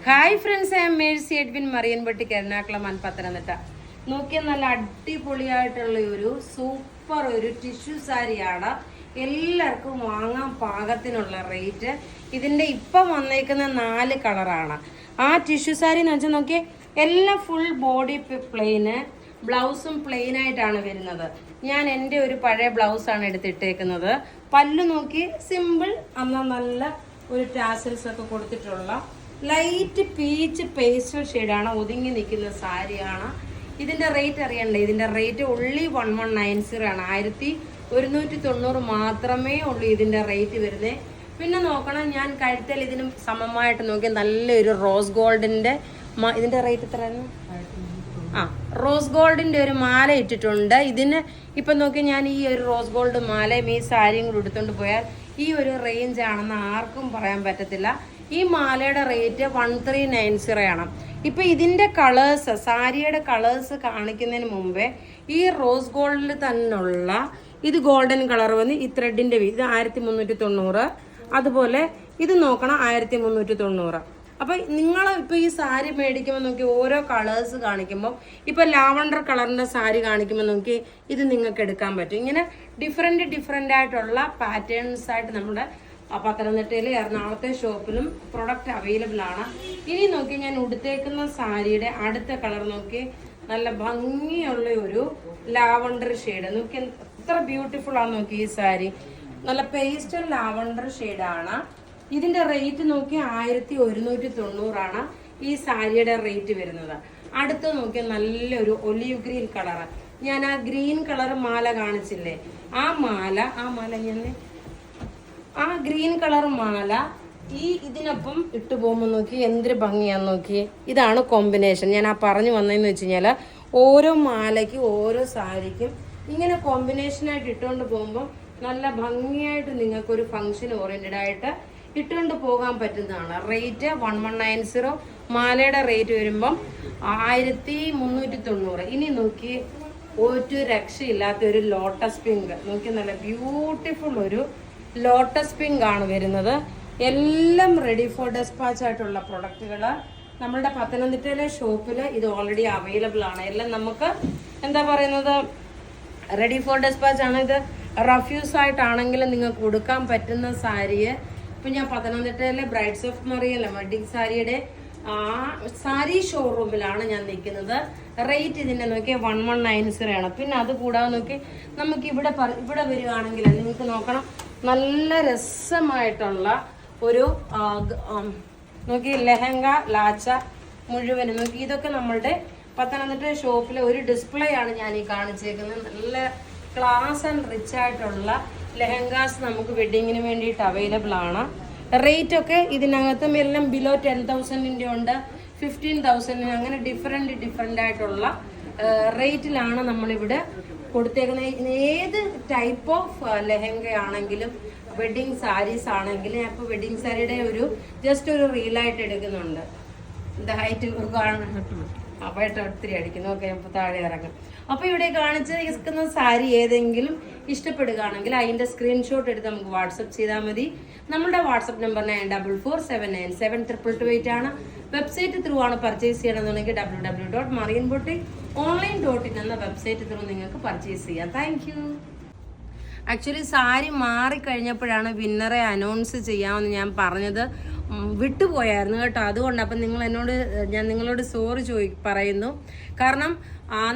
Hi friends, I am Mercy Edwin Marianpatti Ernakulam Pathanamthitta. നോക്കിയാൽ നല്ല അടിപൊളിയായിട്ടുള്ള ഒരു സൂപ്പർ ഒരു ടിഷ്യൂ സാരിയാണ്. എല്ലാവർക്കും വാങ്ങാൻ പാകത്തിനുള്ള റേറ്റ്. ഇതിൻ്റെ ഇപ്പം വന്നേക്കുന്ന 4 കളറാണ്. ആ ടിഷ്യൂ സാരി എന്ന് വെച്ചാൽ നോക്കിയേ, എല്ലാം ഫുൾ ബോഡി പ്ലെയിന്, ബ്ലൗസും പ്ലെയിൻ ആയിട്ടാണ് വരുന്നത്. ഞാൻ എൻ്റെ ഒരു പഴയ ബ്ലൗസാണ് എടുത്തിട്ടേക്കുന്നത്. പല്ല് നോക്കി സിമ്പിൾ, എന്നാൽ നല്ല ഒരു ടാസൽസ് ഒക്കെ കൊടുത്തിട്ടുള്ള ലൈറ്റ് പീച്ച് പേസ്റ്റൽ ഷെയ്ഡാണ്. ഒതുങ്ങി നിൽക്കുന്ന സാരിയാണ്. ഇതിൻ്റെ റേറ്റ് അറിയണ്ടേ? ഇതിൻ്റെ റേറ്റ് ഉള്ളി 1190 ആണ്. 1190 മാത്രമേ ഉള്ളൂ ഇതിൻ്റെ റേറ്റ് വരുന്നത്. പിന്നെ നോക്കണം, ഞാൻ കഴുത്തൽ ഇതിന് സമമായിട്ട് നോക്കി നല്ലൊരു റോസ് ഗോൾഡിൻ്റെ ഇതിൻ്റെ റേറ്റ് എത്രയാണ്? റോസ് ഗോൾഡിൻ്റെ ഒരു മാല ഇട്ടിട്ടുണ്ട്. ഇതിന് ഇപ്പം നോക്കി, ഞാൻ ഈ ഒരു റോസ് ഗോൾഡ് മാലയും ഈ സാരിയും കൂടി എടുത്തുകൊണ്ട് പോയാൽ ഈ ഒരു റേഞ്ച് ആണെന്ന് ആർക്കും പറയാൻ പറ്റത്തില്ല. ഈ മാലയുടെ റേറ്റ് 1390 ആണ്. ഇപ്പം ഇതിൻ്റെ കളേഴ്സ്, സാരിയുടെ കളേഴ്സ് കാണിക്കുന്നതിന് മുമ്പേ ഈ റോസ് ഗോൾഡിൽ തന്നെയുള്ള ഇത് ഗോൾഡൻ കളർ വന്ന് ഈ ത്രെഡിൻ്റെ ഇത് 1390. അതുപോലെ ഇത് നോക്കണം 1390. അപ്പം നിങ്ങൾ ഇപ്പോൾ ഈ സാരി മേടിക്കുമ്പോൾ നോക്കി ഓരോ കളേഴ്സ് കാണിക്കുമ്പോൾ, ഇപ്പോൾ ലാവണ്ടർ കളറിൻ്റെ സാരി കാണിക്കുമ്പോൾ നോക്കി ഇത് നിങ്ങൾക്ക് എടുക്കാൻ പറ്റും. ഇങ്ങനെ ഡിഫറെൻ്റ് ആയിട്ടുള്ള പാറ്റേൺസ് ആയിട്ട് നമ്മുടെ പത്തനംതിട്ടയിലെ എറണാകുളത്തെ ഷോപ്പിലും പ്രൊഡക്റ്റ് അവൈലബിൾ ആണ്. ഇനി നോക്കി, ഞാൻ ഉടുത്തേക്കുന്ന സാരിയുടെ അടുത്ത കളർ നോക്കി, നല്ല ഭംഗിയുള്ള ഒരു ലാവണ്ടർ ഷെയ്ഡ് നോക്കി, എത്ര ബ്യൂട്ടിഫുൾ ആണ് നോക്കി. ഈ സാരി നല്ല പേസ്റ്റൽ ലാവണ്ടർ ഷെയ്ഡാണ്. ഇതിന്റെ റേറ്റ് നോക്കി 1190 ആണ് ഈ സാരിയുടെ റേറ്റ് വരുന്നത്. അടുത്ത് നോക്കി നല്ലൊരു ഒലിവ് ഗ്രീൻ കളറ്. ഞാൻ ആ ഗ്രീൻ കളർ മാല കാണിച്ചില്ലേ, ആ മാല ഞാൻ ആ ഗ്രീൻ കളർ മാല ഇതിനൊപ്പം ഇട്ടു പോകുമ്പോൾ നോക്കി എന്തൊരു ഭംഗിയാന്ന് നോക്കി. ഇതാണ് കോമ്പിനേഷൻ. ഞാൻ പറഞ്ഞു വന്നതെന്ന് വെച്ച് കഴിഞ്ഞാൽ, ഓരോ മാലയ്ക്കും ഓരോ സാരിക്കും ഇങ്ങനെ കോമ്പിനേഷനായിട്ട് ഇട്ടുകൊണ്ട് പോകുമ്പോൾ നല്ല ഭംഗിയായിട്ട് നിങ്ങൾക്കൊരു ഫങ്ഷൻ ഓറിയൻറ്റഡ് ആയിട്ട് ഇട്ടുകൊണ്ട് പോകാൻ പറ്റുന്നതാണ്. റേറ്റ് 1190. മാലയുടെ റേറ്റ് വരുമ്പം 1390. ഇനി നോക്കി, ഒരു രക്ഷയില്ലാത്ത ഒരു ലോട്ടസ് പിങ്ക് നോക്കി, നല്ല ബ്യൂട്ടിഫുൾ ഒരു ലോട്ടസ് പിങ്ക് ആണ് വരുന്നത്. എല്ലാം റെഡി ഫോർ ഡെസ്പാച്ച് ആയിട്ടുള്ള പ്രൊഡക്റ്റുകൾ നമ്മളുടെ പത്തനംതിട്ടയിലെ ഷോപ്പിൽ ഇത് ഓൾറെഡി അവൈലബിൾ ആണ്. എല്ലാം നമുക്ക് എന്താ പറയുന്നത്, റെഡി ഫോർ ഡെസ്പാച്ച് ആണ്. ഇത് റഫ്യൂസ് ആയിട്ടാണെങ്കിലും നിങ്ങൾക്ക് കൊടുക്കാൻ പറ്റുന്ന സാരിയെ. ഇപ്പം ഞാൻ പത്തനംതിട്ടയിലെ ബ്രൈഡ്സ് ഓഫ് മറിയല്ല വെഡിങ് സാരിയുടെ സാരി ഷോറൂമിലാണ് ഞാൻ നിൽക്കുന്നത്. റേറ്റ് ഇതിൻ്റെ നോക്കിയാൽ 1190 ആണ്. പിന്നെ അത് കൂടാതെ നോക്കി, നമുക്ക് ഇവിടെ വരികയാണെങ്കിൽ നിങ്ങൾക്ക് നോക്കണം, നല്ല രസമായിട്ടുള്ള ഒരു നോക്കി ലെഹങ്ക ലാച്ച മുഴുവനും നോക്കി. ഇതൊക്കെ നമ്മളുടെ പത്തനംതിട്ട ഷോപ്പിലെ ഒരു ഡിസ്പ്ലേ ആണ് ഞാൻ ഈ കാണിച്ചേക്കുന്നത്. നല്ല ക്ലാസ് ആൻഡ് റിച്ച് ആയിട്ടുള്ള ലെഹങ്കാസ് നമുക്ക് വെഡിങ്ങിന് വേണ്ടിയിട്ട് അവൈലബിൾ ആണ്. റേറ്റ് ഒക്കെ ഇതിനകത്തും എല്ലാം ബിലോ 10,000 ഉണ്ട്, 15,000, അങ്ങനെ ഡിഫറെൻ്റ് ആയിട്ടുള്ള റേറ്റിലാണ് നമ്മളിവിടെ കൊടുത്തേക്കുന്നത്. ഏത് ടൈപ്പ് ഓഫ് ലെഹങ്ക ആണെങ്കിലും വെഡിങ് സാരീസ് ആണെങ്കിലും, ഞാൻ ഇപ്പോൾ വെഡിങ് സാരിയുടെ ജസ്റ്റ് ഒരു റീലായിട്ട് എടുക്കുന്നുണ്ട്. ഇത് ഹൈറ്റ് അപ്പോയിട്ട് ഒത്തിരി അടിക്കുന്നു. ഓക്കെ, ഇപ്പോൾ താഴെ ഇറങ്ങും. അപ്പോൾ ഇവിടെ കാണിച്ചിരിക്കുന്ന സാരി ഏതെങ്കിലും ഇഷ്ടപ്പെടുകയാണെങ്കിൽ അതിൻ്റെ സ്ക്രീൻഷോട്ട് എടുത്ത് നമുക്ക് വാട്സപ്പ് ചെയ്താൽ മതി. നമ്മുടെ വാട്സപ്പ് നമ്പർ 9447972228 ആണ്. വെബ്സൈറ്റ് ത്രൂ ആണ് പർച്ചേസ് ചെയ്യണമെന്നുണ്ടെങ്കിൽ www.marianboutique.online.in എന്ന വെബ്സൈറ്റ് ത്രൂ നിങ്ങൾക്ക് പർച്ചേസ് ചെയ്യാം. Thank you. ആക്ച്വലി സാരി മാറിക്കഴിഞ്ഞപ്പോഴാണ് വിന്നറെ അനൗൺസ് ചെയ്യാമെന്ന് ഞാൻ പറഞ്ഞത്, വിട്ടുപോയായിരുന്നു കേട്ടോ. അതുകൊണ്ട് അപ്പം ഞാൻ നിങ്ങളോട് സോറി പറയുന്നു. കാരണം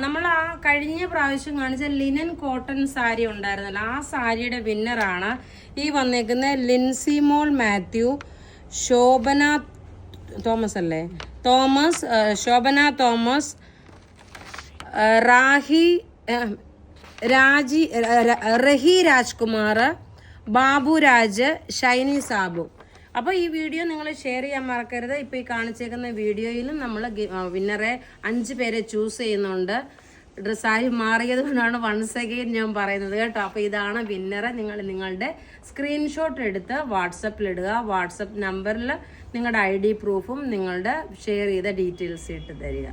നമ്മൾ ആ കഴിഞ്ഞ പ്രാവശ്യം കാണിച്ച ലിനൻ കോട്ടൺ സാരി ഉണ്ടായിരുന്നല്ലോ, ആ സാരിയുടെ വിന്നറാണ് ഈ വന്നേക്കുന്ന ലിൻസിമോൾ മാത്യു, ശോഭന തോമസ് അല്ലേ, ശോഭന തോമസ്, റഹി രാജ്കുമാർ, ബാബുരാജ്, ഷൈനി സാബു. അപ്പോൾ ഈ വീഡിയോ നിങ്ങൾ ഷെയർ ചെയ്യാൻ മറക്കരുത്. ഇപ്പോൾ ഈ കാണിച്ചേക്കുന്ന വീഡിയോയിലും നമ്മൾ വിന്നറെ 5 പേരെ ചൂസ് ചെയ്യുന്നുണ്ട്. സാരി മാറിയത് കൊണ്ടാണ് വൺസ് അഗെയിൻ ഞാൻ പറയുന്നത് കേട്ടോ. അപ്പോൾ ഇതാണ് വിന്നറെ. നിങ്ങളുടെ സ്ക്രീൻഷോട്ട് എടുത്ത് വാട്സപ്പിലിടുക. വാട്സപ്പ് നമ്പറിൽ നിങ്ങളുടെ ID പ്രൂഫും നിങ്ങളുടെ ഷെയർ ചെയ്ത ഡീറ്റെയിൽസ് ഇട്ട് തരിക.